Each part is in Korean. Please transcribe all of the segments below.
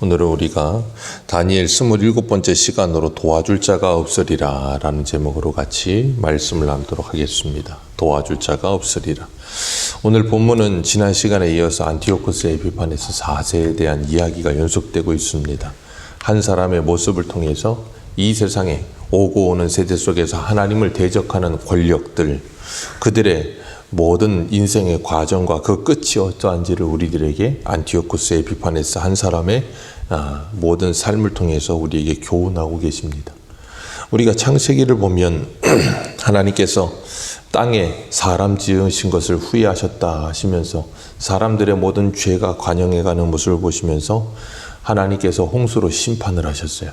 오늘은 우리가 다니엘 27번째 시간으로 도와줄 자가 없으리라 라는 제목으로 같이 말씀을 나누도록 하겠습니다. 도와줄 자가 없으리라. 오늘 본문은 지난 시간에 이어서 안티오코스 에피파네스 4세에 대한 이야기가 연속되고 있습니다. 한 사람의 모습을 통해서 이 세상에 오고 오는 세대 속에서 하나님을 대적하는 권력들, 그들의 모든 인생의 과정과 그 끝이 어떠한지를 우리들에게 안티오코스 에피파네스 한 사람의 모든 삶을 통해서 우리에게 교훈하고 계십니다. 우리가 창세기를 보면 하나님께서 땅에 사람 지으신 것을 후회하셨다 하시면서 사람들의 모든 죄가 관영해가는 모습을 보시면서 하나님께서 홍수로 심판을 하셨어요.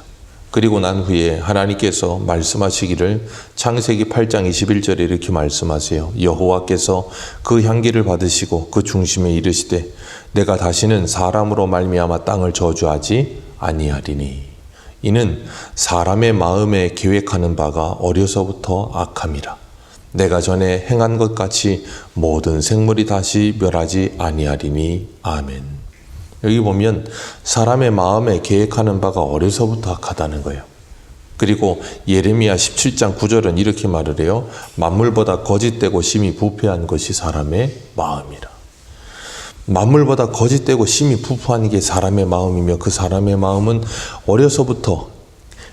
그리고 난 후에 하나님께서 말씀하시기를 창세기 8장 21절에 이렇게 말씀하세요. 여호와께서 그 향기를 받으시고 그 중심에 이르시되 내가 다시는 사람으로 말미암아 땅을 저주하지 아니하리니 이는 사람의 마음에 계획하는 바가 어려서부터 악함이라. 내가 전에 행한 것 같이 모든 생물이 다시 멸하지 아니하리니 아멘. 여기 보면 사람의 마음에 계획하는 바가 어려서부터 악하다는 거예요. 그리고 예레미야 17장 9절은 이렇게 말을 해요. 만물보다 거짓되고 심히 부패한 것이 사람의 마음이라. 만물보다 거짓되고 심히 부패한 게 사람의 마음이며 그 사람의 마음은 어려서부터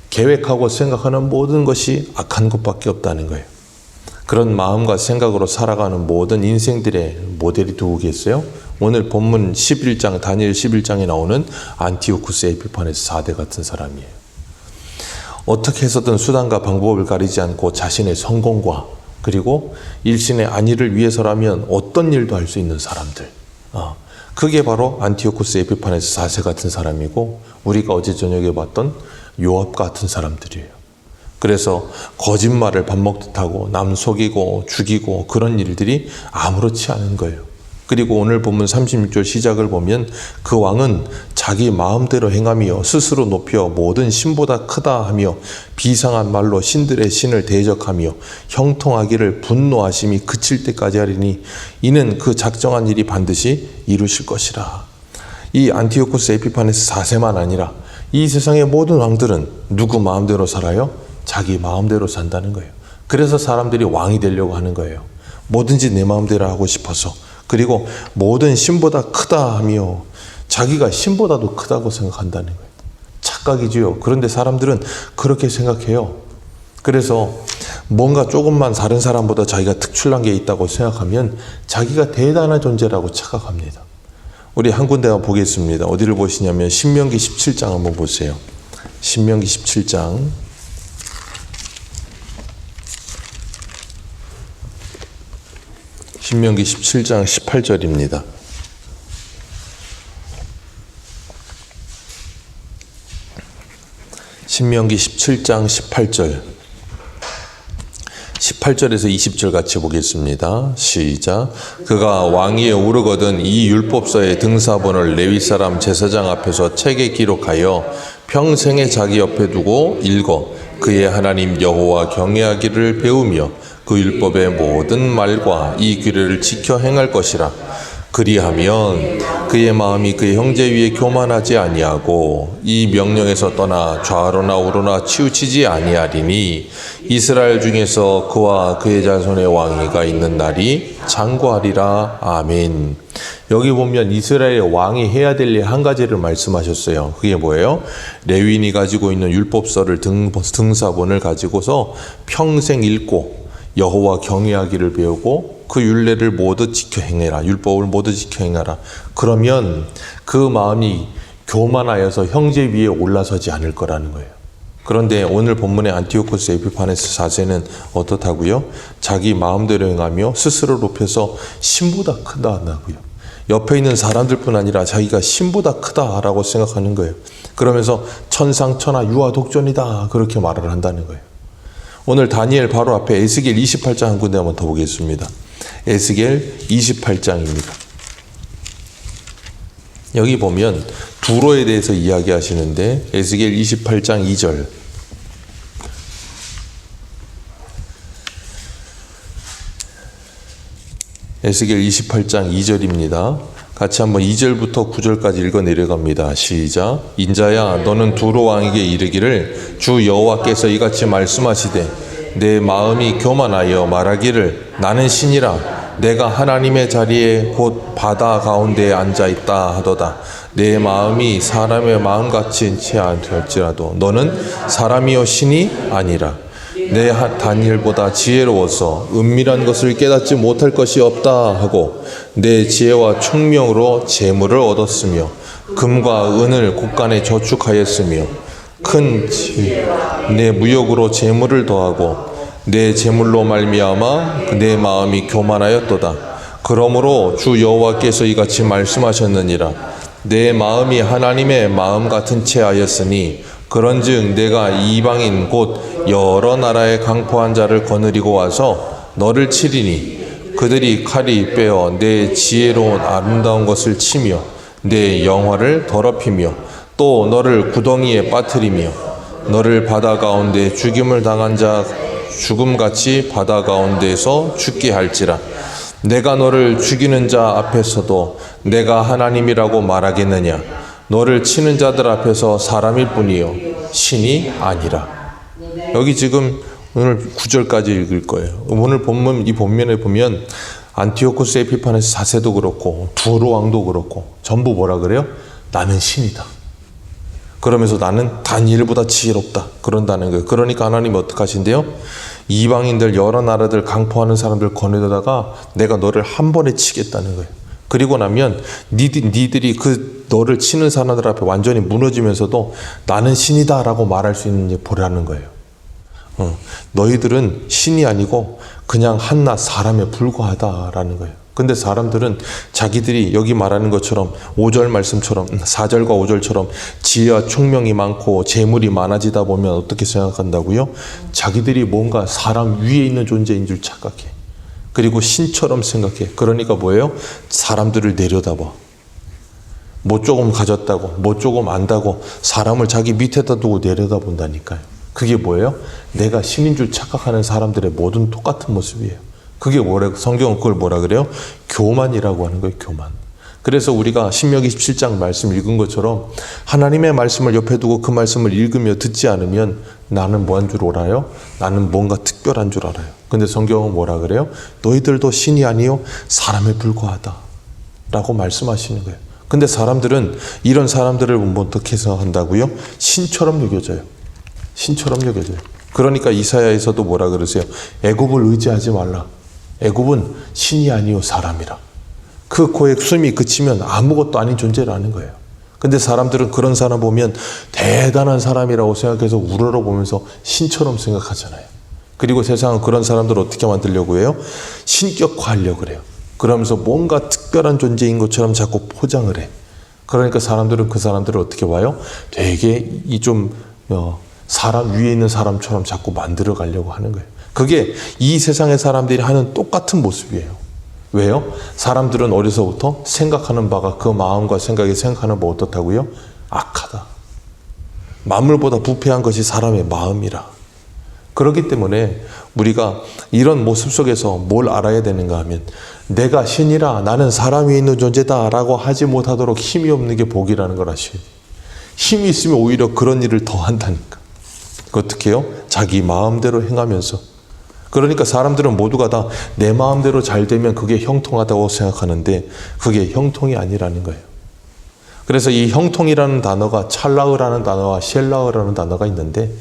계획하고 생각하는 모든 것이 악한 것밖에 없다는 거예요. 그런 마음과 생각으로 살아가는 모든 인생들의 모델이 누구겠어요? 오늘 본문 11장, 다니엘 11장에 나오는 안티오코스 에피파네스 4대 같은 사람이에요. 어떻게 해서든 수단과 방법을 가리지 않고 자신의 성공과 그리고 일신의 안위를 위해서라면 어떤 일도 할 수 있는 사람들. 그게 바로 안티오코스 에피파네스 4세 같은 사람이고 우리가 어제 저녁에 봤던 요압 같은 사람들이에요. 그래서 거짓말을 밥 먹듯 하고 남 속이고 죽이고 그런 일들이 아무렇지 않은 거예요. 그리고 오늘 본문 36절 시작을 보면 그 왕은 자기 마음대로 행하며 스스로 높여 모든 신보다 크다 하며 비상한 말로 신들의 신을 대적하며 형통하기를 분노하심이 그칠 때까지 하리니 이는 그 작정한 일이 반드시 이루실 것이라. 이 안티오코스 에피파네스 4세만 아니라 이 세상의 모든 왕들은 누구 마음대로 살아요? 자기 마음대로 산다는 거예요. 그래서 사람들이 왕이 되려고 하는 거예요. 뭐든지 내 마음대로 하고 싶어서. 그리고 모든 신보다 크다 하며 자기가 신보다도 크다고 생각한다는 거예요. 착각이지요. 그런데 사람들은 그렇게 생각해요. 그래서 뭔가 조금만 다른 사람보다 자기가 특출난 게 있다고 생각하면 자기가 대단한 존재라고 착각합니다. 우리 한 군데만 보겠습니다. 어디를 보시냐면 신명기 17장 한번 보세요. 신명기 17장 신명기 17장 18절입니다. 신명기 17장 18절 18절에서 20절 같이 보겠습니다. 시작. 그가 왕위에 오르거든 이 율법서의 등사본을 레위 사람 제사장 앞에서 책에 기록하여 평생에 자기 옆에 두고 읽어 그의 하나님 여호와 경외하기를 배우며 그 율법의 모든 말과 이 규례를 지켜 행할 것이라. 그리하면 그의 마음이 그의 형제 위에 교만하지 아니하고 이 명령에서 떠나 좌로나 우로나 치우치지 아니하리니 이스라엘 중에서 그와 그의 자손의 왕위가 있는 날이 장구하리라. 아멘. 여기 보면 이스라엘의 왕이 해야 될 일 한 가지를 말씀하셨어요. 그게 뭐예요? 레위인이 가지고 있는 율법서를 등사본을 가지고서 평생 읽고 여호와 경외하기를 배우고 그 율례를 모두 지켜 행해라. 율법을 모두 지켜 행하라. 그러면 그 마음이 교만하여서 형제 위에 올라서지 않을 거라는 거예요. 그런데 오늘 본문의 안티오코스 에피파네스 4세는 어떻다고요? 자기 마음대로 행하며 스스로 높여서 신보다 크다 한다고요. 옆에 있는 사람들뿐 아니라 자기가 신보다 크다라고 생각하는 거예요. 그러면서 천상천하 유아독존이다 그렇게 말을 한다는 거예요. 오늘 다니엘 바로 앞에 에스겔 28장 한 군데 한번 더 보겠습니다. 에스겔 28장입니다. 여기 보면 두로에 대해서 이야기하시는데 에스겔 28장 2절 에스겔 28장 2절입니다. 같이 한번 2절부터 9절까지 읽어 내려갑니다. 시작. 인자야 너는 두로 왕에게 이르기를 주 여호와께서 이같이 말씀하시되 내 마음이 교만하여 말하기를 나는 신이라 내가 하나님의 자리에 곧 바다 가운데에 앉아있다 하도다. 내 마음이 사람의 마음같이 취할지라도 너는 사람이요 신이 아니라. 내 다니엘보다 지혜로워서 은밀한 것을 깨닫지 못할 것이 없다 하고 내 지혜와 총명으로 재물을 얻었으며 금과 은을 곳간에 저축하였으며 내 무역으로 재물을 더하고 내 재물로 말미암아 내 마음이 교만하였도다. 그러므로 주 여호와께서 이같이 말씀하셨느니라. 내 마음이 하나님의 마음 같은 채 하였으니 그런즉 내가 이방인 곧 여러 나라의 강포한 자를 거느리고 와서 너를 치리니 그들이 칼이 빼어 내 지혜로운 아름다운 것을 치며 내 영화를 더럽히며 또 너를 구덩이에 빠뜨리며 너를 바다 가운데 죽임을 당한 자 죽음같이 바다 가운데에서 죽게 할지라. 내가 너를 죽이는 자 앞에서도 내가 하나님이라고 말하겠느냐. 너를 치는 자들 앞에서 사람일 뿐이요 신이 아니라. 여기 지금 오늘 9절까지 읽을 거예요. 오늘 본문, 이 본면에 보면 안티오코스 에피파네스 4세도 그렇고 두로 왕도 그렇고 전부 뭐라 그래요? 나는 신이다. 그러면서 나는 다니엘보다 지혜롭다. 그런다는 거예요. 그러니까 하나님이 어떻게 하신대요? 이방인들 여러 나라들 강포하는 사람들 거느다가 내가 너를 한 번에 치겠다는 거예요. 그리고 나면 니들이 그 너를 치는 사람들 앞에 완전히 무너지면서도 나는 신이다 라고 말할 수 있는지 보라는 거예요. 너희들은 신이 아니고 그냥 한낱 사람에 불과하다라는 거예요. 근데 사람들은 자기들이 여기 말하는 것처럼 5절 말씀처럼 4절과 5절처럼 지혜와 총명이 많고 재물이 많아지다 보면 어떻게 생각한다고요? 자기들이 뭔가 사람 위에 있는 존재인 줄 착각해. 그리고 신처럼 생각해. 그러니까 뭐예요? 사람들을 내려다봐. 뭐 조금 가졌다고, 뭐 조금 안다고 사람을 자기 밑에다 두고 내려다본다니까요. 그게 뭐예요? 내가 신인 줄 착각하는 사람들의 모든 똑같은 모습이에요. 그게 뭐래? 성경은 그걸 뭐라 그래요? 교만이라고 하는 거예요. 교만. 그래서 우리가 신명기 17장 말씀 읽은 것처럼 하나님의 말씀을 옆에 두고 그 말씀을 읽으며 듣지 않으면 나는 뭐한 줄 알아요? 나는 뭔가 특별한 줄 알아요. 근데 성경은 뭐라 그래요? 너희들도 신이 아니요 사람에 불과하다 라고 말씀하시는 거예요. 근데 사람들은 이런 사람들을 보면 어떻게 생각한다고요? 신처럼 여겨져요. 신처럼 여겨져요. 그러니까 이사야에서도 뭐라 그러세요? 애굽을 의지하지 말라. 애굽은 신이 아니요 사람이라. 그 코에 숨이 그치면 아무것도 아닌 존재라는 거예요. 근데 사람들은 그런 사람 보면 대단한 사람이라고 생각해서 우러러보면서 신처럼 생각하잖아요. 그리고 세상은 그런 사람들을 어떻게 만들려고 해요? 신격화하려고 그래요. 그러면서 뭔가 특별한 존재인 것처럼 자꾸 포장을 해. 그러니까 사람들은 그 사람들을 어떻게 봐요? 되게 사람 위에 있는 사람처럼 자꾸 만들어 가려고 하는 거예요. 그게 이 세상의 사람들이 하는 똑같은 모습이에요. 왜요? 사람들은 어려서부터 생각하는 바가 그 마음과 생각이 생각하는 바 어떻다고요? 악하다. 만물보다 부패한 것이 사람의 마음이라. 그렇기 때문에 우리가 이런 모습 속에서 뭘 알아야 되는가 하면 내가 신이라 나는 사람 위에 있는 존재다 라고 하지 못하도록 힘이 없는 게 복이라는 걸 아셔야지. 힘이 있으면 오히려 그런 일을 더 한다니까. 어떻게 해요? 자기 마음대로 행하면서. 그러니까 사람들은 모두가 다 내 마음대로 잘 되면 그게 형통하다고 생각하는데 그게 형통이 아니라는 거예요. 그래서 이 형통이라는 단어가 찰라흐라는 단어와 쉘라흐라는 단어가 있는데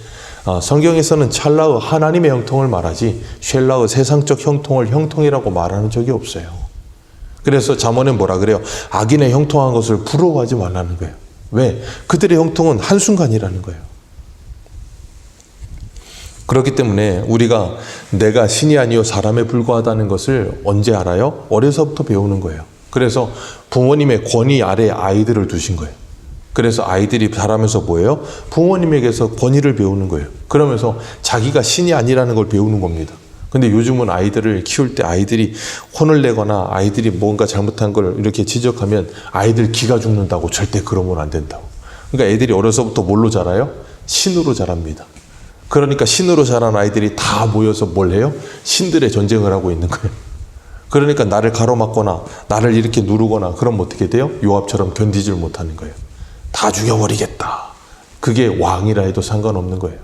성경에서는 찰라흐 하나님의 형통을 말하지 쉘라흐 세상적 형통을 형통이라고 말하는 적이 없어요. 그래서 잠언에 뭐라 그래요? 악인의 형통한 것을 부러워하지 말라는 거예요. 왜? 그들의 형통은 한순간이라는 거예요. 그렇기 때문에 우리가 내가 신이 아니요 사람에 불과하다는 것을 언제 알아요? 어려서부터 배우는 거예요. 그래서 부모님의 권위 아래 아이들을 두신 거예요. 그래서 아이들이 자라면서 뭐예요? 부모님에게서 권위를 배우는 거예요. 그러면서 자기가 신이 아니라는 걸 배우는 겁니다. 근데 요즘은 아이들을 키울 때 아이들이 혼을 내거나 아이들이 뭔가 잘못한 걸 이렇게 지적하면 아이들 기가 죽는다고 절대 그러면 안 된다고. 그러니까 애들이 어려서부터 뭘로 자라요? 신으로 자랍니다. 그러니까 신으로 자란 아이들이 다 모여서 뭘 해요? 신들의 전쟁을 하고 있는 거예요. 그러니까 나를 가로막거나 나를 이렇게 누르거나 그러면 어떻게 돼요? 요압처럼 견디질 못하는 거예요. 다 죽여버리겠다. 그게 왕이라 해도 상관없는 거예요.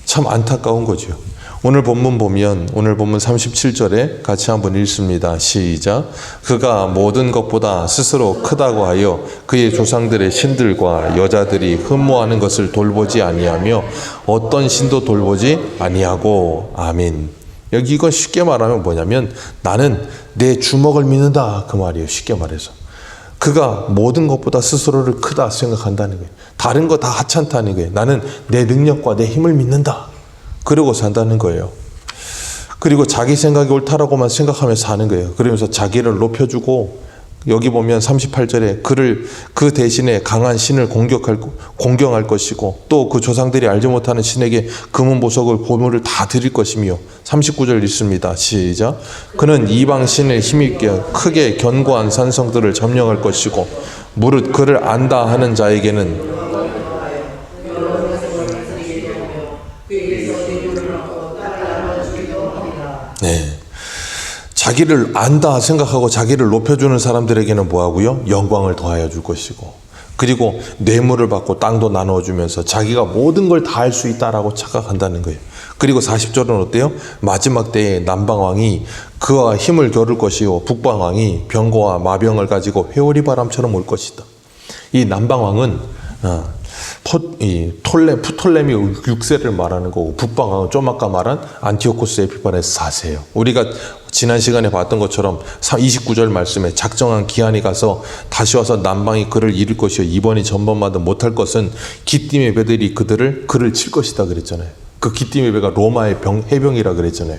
참 안타까운 거죠. 오늘 본문 보면 오늘 본문 37절에 같이 한번 읽습니다. 시작. 그가 모든 것보다 스스로 크다고 하여 그의 조상들의 신들과 여자들이 흠모하는 것을 돌보지 아니하며 어떤 신도 돌보지 아니하고. 아멘. 여기 이건 쉽게 말하면 뭐냐면 나는 내 주먹을 믿는다 그 말이에요. 쉽게 말해서. 그가 모든 것보다 스스로를 크다 생각한다는 거예요. 다른 거 다 하찮다는 거예요. 나는 내 능력과 내 힘을 믿는다. 그러고 산다는 거예요. 그리고 자기 생각이 옳다라고만 생각하면서 사는 거예요. 그러면서 자기를 높여주고 여기 보면 38절에 그 대신에 강한 신을 공경할 것이고 또 그 조상들이 알지 못하는 신에게 금은 보석을 보물을 다 드릴 것이며 39절 읽습니다. 시작. 그는 이방 신을 힘있게 크게 견고한 산성들을 점령할 것이고 무릇 그를 안다 하는 자에게는 자기를 안다 생각하고 자기를 높여주는 사람들에게는 뭐하고요? 영광을 더하여 줄 것이고 그리고 뇌물을 받고 땅도 나눠주면서 자기가 모든 걸 다 할 수 있다라고 착각한다는 거예요. 그리고 40절은 어때요? 마지막 때에 남방왕이 그와 힘을 겨룰 것이요 북방왕이 병거와 마병을 가지고 회오리 바람처럼 올 것이다. 이 남방왕은 프톨레미 6세를 말하는 거고 북방왕은 좀 아까 말한 안티오코스 에피파네스 4세예요. 우리가 지난 시간에 봤던 것처럼 29절 말씀에 작정한 기한이 가서 다시 와서 남방이 그를 이룰 것이요 이번이 전번마다 못할 것은 기띔의 배들이 그를 칠 것이다 그랬잖아요. 그 기띔의 배가 로마의 해병이라 그랬잖아요.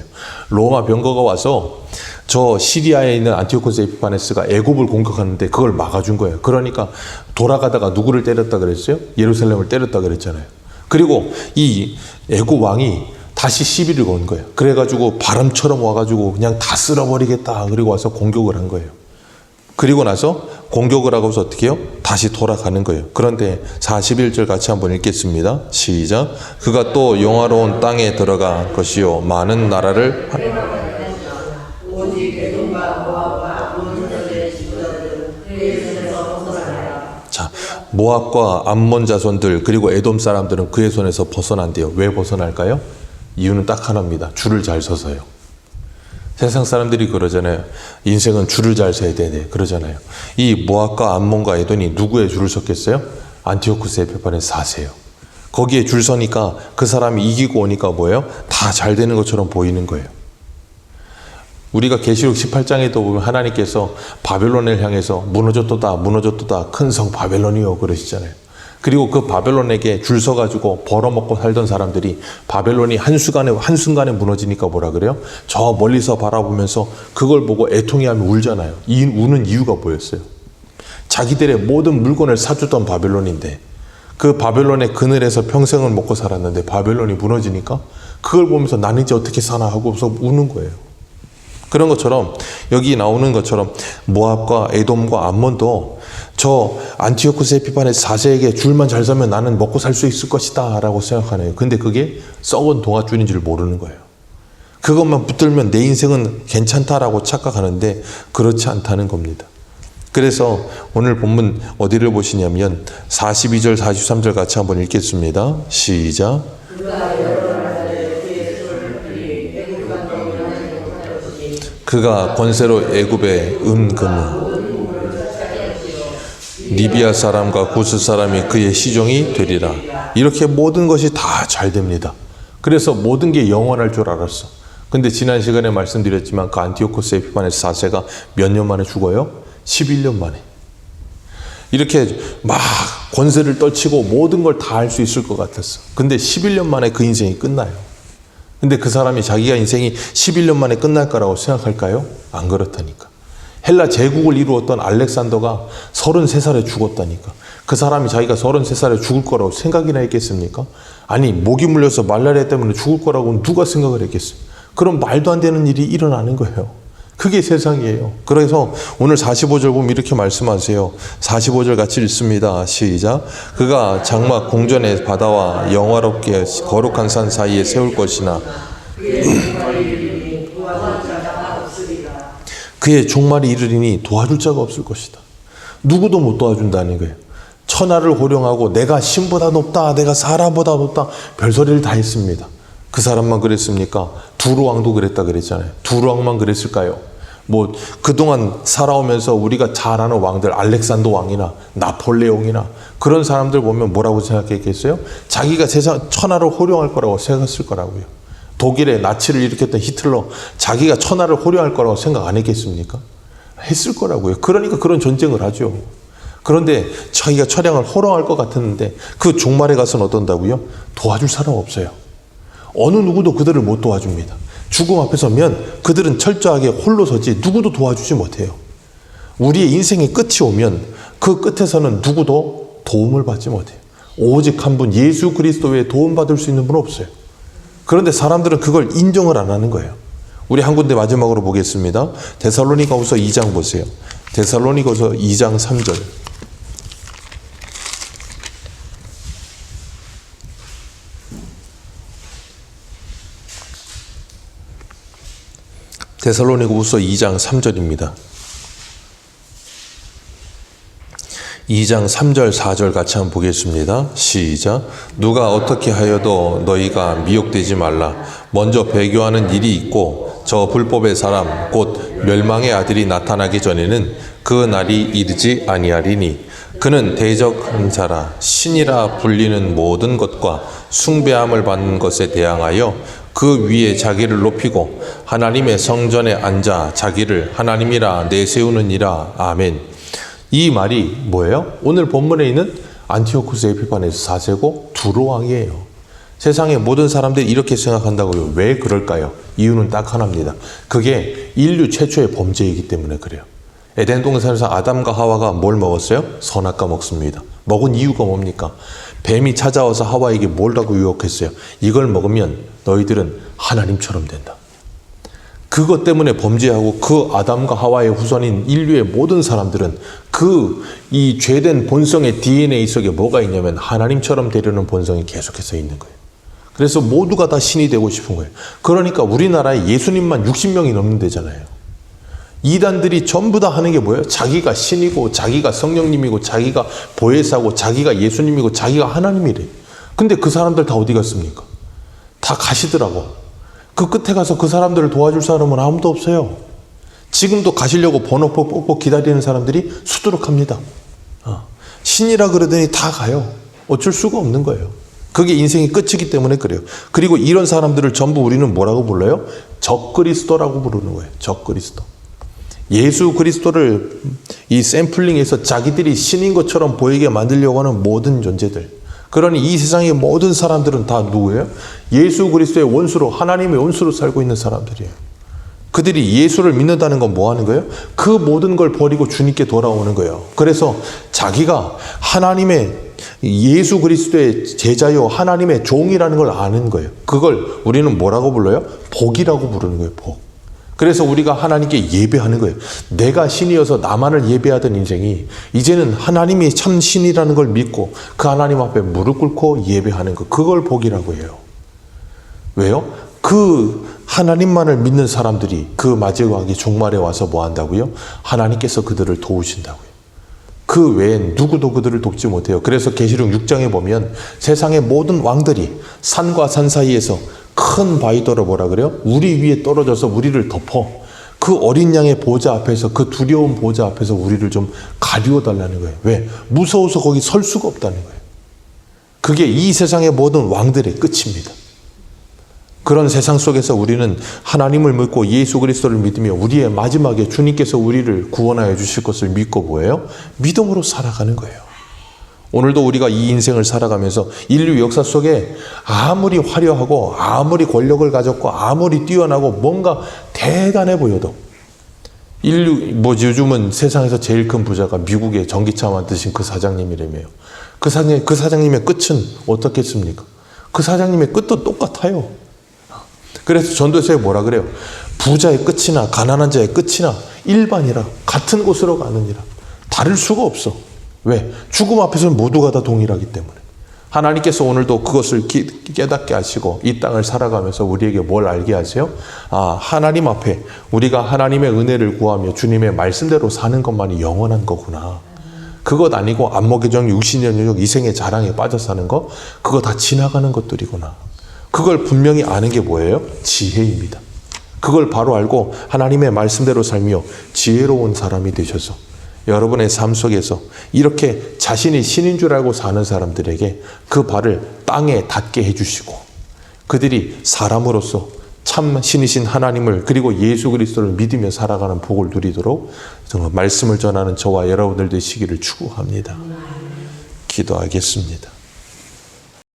로마 병거가 와서 저 시리아에 있는 안티오코스 에피파네스가 애굽을 공격하는데 그걸 막아준 거예요. 그러니까 돌아가다가 누구를 때렸다 그랬어요? 예루살렘을 때렸다 그랬잖아요. 그리고 이 애굽 왕이 다시 시비를 건 거예요. 그래가지고 바람처럼 와가지고 그냥 다 쓸어버리겠다. 그리고 와서 공격을 한 거예요. 그리고 나서 공격을 하고서 어떻게 해요? 다시 돌아가는 거예요. 그런데 41절 같이 한번 읽겠습니다. 시작. 그가 또 영화로운 땅에 들어갈 것이요 많은 나라를 자, 모압과 암몬 자손들 그리고 에돔 사람들은 그의 손에서 벗어난대요. 왜 벗어날까요? 이유는 딱 하나입니다. 줄을 잘 서서요. 세상 사람들이 그러잖아요. 인생은 줄을 잘 서야 되네. 그러잖아요. 이 모압과 암몬과 에돔이 누구의 줄을 섰겠어요? 안티오코스 에피파네스 4세요. 거기에 줄 서니까 그 사람이 이기고 오니까 뭐예요? 다 잘 되는 것처럼 보이는 거예요. 우리가 계시록 18장에도 보면 하나님께서 바벨론을 향해서 무너졌도다 큰 성 바벨론이요 그러시잖아요. 그리고 그 바벨론에게 줄 서가지고 벌어먹고 살던 사람들이 바벨론이 한순간에 무너지니까 뭐라 그래요? 저 멀리서 바라보면서 그걸 보고 애통해하며 울잖아요. 이 우는 이유가 뭐였어요? 자기들의 모든 물건을 사주던 바벨론인데 그 바벨론의 그늘에서 평생을 먹고 살았는데 바벨론이 무너지니까 그걸 보면서 나는 이제 어떻게 사나 하고서 우는 거예요. 그런 것처럼 여기 나오는 것처럼 모압과 에돔과 암몬도 저 안티오코스 에피파네스 4세에게 줄만 잘 서면 나는 먹고 살 수 있을 것이다 라고 생각하네요. 근데 그게 썩은 동아줄인 줄 모르는 거예요. 그것만 붙들면 내 인생은 괜찮다라고 착각하는데 그렇지 않다는 겁니다. 그래서 오늘 본문 어디를 보시냐면 42절 43절 같이 한번 읽겠습니다. 시작. 그가 권세로 애굽의 금을 리비아 사람과 구스 사람이 그의 시종이 되리라. 이렇게 모든 것이 다 잘 됩니다. 그래서 모든 게 영원할 줄 알았어. 근데 지난 시간에 말씀드렸지만 그 안티오코스 에피파네스 4세가 몇 년 만에 죽어요? 11년 만에. 이렇게 막 권세를 떨치고 모든 걸 다 할 수 있을 것 같았어. 근데 11년 만에 그 인생이 끝나요. 근데 그 사람이 자기가 인생이 11년 만에 끝날 거라고 생각할까요? 안 그렇다니까. 헬라 제국을 이루었던 알렉산더가 33살에 죽었다니까. 그 사람이 자기가 33살에 죽을 거라고 생각이나 했겠습니까? 아니 목이 물려서 말라리아 때문에 죽을 거라고 누가 생각을 했겠어요? 그럼 말도 안 되는 일이 일어나는 거예요. 그게 세상이에요. 그래서 오늘 45절 보면 이렇게 말씀하세요. 45절 같이 읽습니다. 시작. 그가 장막 궁전의 바다와 영화롭게 거룩한 산 사이에 세울 것이나 그의 종말이 이르리니 도와줄 자가 없을 것이다. 누구도 못 도와준다는 거예요. 천하를 호령하고 내가 신보다 높다, 내가 사람보다 높다, 별소리를 다 했습니다. 그 사람만 그랬습니까? 두루왕도 그랬다 그랬잖아요. 두루왕만 그랬을까요? 뭐 그동안 살아오면서 우리가 잘 아는 왕들, 알렉산더 왕이나 나폴레옹이나 그런 사람들 보면 뭐라고 생각했겠어요? 자기가 세상 천하를 호령할 거라고 생각했을 거라고요. 독일의 나치를 일으켰던 히틀러, 자기가 천하를 호령할 거라고 생각 안 했겠습니까? 했을 거라고요. 그러니까 그런 전쟁을 하죠. 그런데 자기가 천하를 호령할 것 같았는데 그 종말에 가서는 어떤다고요? 도와줄 사람 없어요. 어느 누구도 그들을 못 도와줍니다. 죽음 앞에 서면 그들은 철저하게 홀로 서지 누구도 도와주지 못해요. 우리의 인생의 끝이 오면 그 끝에서는 누구도 도움을 받지 못해요. 오직 한 분 예수 그리스도 외에 도움받을 수 있는 분은 없어요. 그런데 사람들은 그걸 인정을 안 하는 거예요. 우리 한 군데 마지막으로 보겠습니다. 데살로니가후서 2장 보세요. 데살로니가후서 2장 3절. 데살로니가후서 2장 3절입니다. 2장 3절 4절 같이 한번 보겠습니다. 시작. 누가 어떻게 하여도 너희가 미혹되지 말라. 먼저 배교하는 일이 있고 저 불법의 사람 곧 멸망의 아들이 나타나기 전에는 그 날이 이르지 아니하리니 그는 대적한 자라 신이라 불리는 모든 것과 숭배함을 받는 것에 대항하여 그 위에 자기를 높이고 하나님의 성전에 앉아 자기를 하나님이라 내세우느니라. 아멘. 이 말이 뭐예요? 오늘 본문에 있는 안티오쿠스 에피파네스 4세고 두로왕이에요. 세상의 모든 사람들이 이렇게 생각한다고요. 왜 그럴까요? 이유는 딱 하나입니다. 그게 인류 최초의 범죄이기 때문에 그래요. 에덴 동산에서 아담과 하와가 뭘 먹었어요? 선악과 먹습니다. 먹은 이유가 뭡니까? 뱀이 찾아와서 하와에게 뭐라고 유혹했어요? 이걸 먹으면 너희들은 하나님처럼 된다. 그것 때문에 범죄하고 그 아담과 하와의 후손인 인류의 모든 사람들은 이 죄된 본성의 DNA 속에 뭐가 있냐면 하나님처럼 되려는 본성이 계속해서 있는 거예요. 그래서 모두가 다 신이 되고 싶은 거예요. 그러니까 우리나라에 예수님만 60명이 넘는 데잖아요. 이단들이 전부 다 하는 게 뭐예요? 자기가 신이고 자기가 성령님이고 자기가 보혜사고 자기가 예수님이고 자기가 하나님이래. 근데 그 사람들 다 어디 갔습니까? 다 가시더라고. 그 끝에 가서 그 사람들을 도와줄 사람은 아무도 없어요. 지금도 가시려고 번호 뽑고 기다리는 사람들이 수두룩합니다. 신이라 그러더니 다 가요. 어쩔 수가 없는 거예요. 그게 인생의 끝이기 때문에 그래요. 그리고 이런 사람들을 전부 우리는 뭐라고 불러요? 적그리스도라고 부르는 거예요. 적그리스도. 예수 그리스도를 이 샘플링해서 자기들이 신인 것처럼 보이게 만들려고 하는 모든 존재들. 그러니 이 세상의 모든 사람들은 다 누구예요? 예수 그리스도의 원수로, 하나님의 원수로 살고 있는 사람들이에요. 그들이 예수를 믿는다는 건 뭐 하는 거예요? 그 모든 걸 버리고 주님께 돌아오는 거예요. 그래서 자기가 하나님의 예수 그리스도의 제자요 하나님의 종이라는 걸 아는 거예요. 그걸 우리는 뭐라고 불러요? 복이라고 부르는 거예요. 복. 그래서 우리가 하나님께 예배하는 거예요. 내가 신이어서 나만을 예배하던 인생이 이제는 하나님이 참 신이라는 걸 믿고 그 하나님 앞에 무릎 꿇고 예배하는 거. 그걸 복이라고 해요. 왜요? 그 하나님만을 믿는 사람들이 그 마지막에 종말에 와서 뭐 한다고요? 하나님께서 그들을 도우신다고요. 그 외엔 누구도 그들을 돕지 못해요. 그래서 계시록 6장에 보면 세상의 모든 왕들이 산과 산 사이에서 큰 바위더러 뭐라 그래요? 우리 위에 떨어져서 우리를 덮어. 그 어린 양의 보좌 앞에서, 그 두려운 보좌 앞에서 우리를 좀 가리워 달라는 거예요. 왜? 무서워서 거기 설 수가 없다는 거예요. 그게 이 세상의 모든 왕들의 끝입니다. 그런 세상 속에서 우리는 하나님을 믿고 예수 그리스도를 믿으며 우리의 마지막에 주님께서 우리를 구원하여 주실 것을 믿고 뭐예요? 믿음으로 살아가는 거예요. 오늘도 우리가 이 인생을 살아가면서 인류 역사 속에 아무리 화려하고 아무리 권력을 가졌고 아무리 뛰어나고 뭔가 대단해 보여도 요즘은 세상에서 제일 큰 부자가 미국에 전기차 만드신 그 사장님이라며요. 그 사장님의 끝은 어떻겠습니까? 그 사장님의 끝도 똑같아요. 그래서 전도서에 뭐라 그래요? 부자의 끝이나 가난한 자의 끝이나 일반이라 같은 곳으로 가느니라. 다를 수가 없어. 왜? 죽음 앞에서는 모두가 다 동일하기 때문에. 하나님께서 오늘도 그것을 깨닫게 하시고 이 땅을 살아가면서 우리에게 뭘 알게 하세요? 하나님 앞에 우리가 하나님의 은혜를 구하며 주님의 말씀대로 사는 것만이 영원한 거구나. 그것 아니고 안목의정, 육신연유적, 이생의 자랑에 빠져 사는 거, 그거 다 지나가는 것들이구나. 그걸 분명히 아는 게 뭐예요? 지혜입니다. 그걸 바로 알고 하나님의 말씀대로 살며 지혜로운 사람이 되셔서 여러분의 삶 속에서 이렇게 자신이 신인 줄 알고 사는 사람들에게 그 발을 땅에 닿게 해주시고 그들이 사람으로서 참 신이신 하나님을 그리고 예수 그리스도를 믿으며 살아가는 복을 누리도록 정말 말씀을 전하는 저와 여러분들 되시기를 축복합니다. 기도하겠습니다.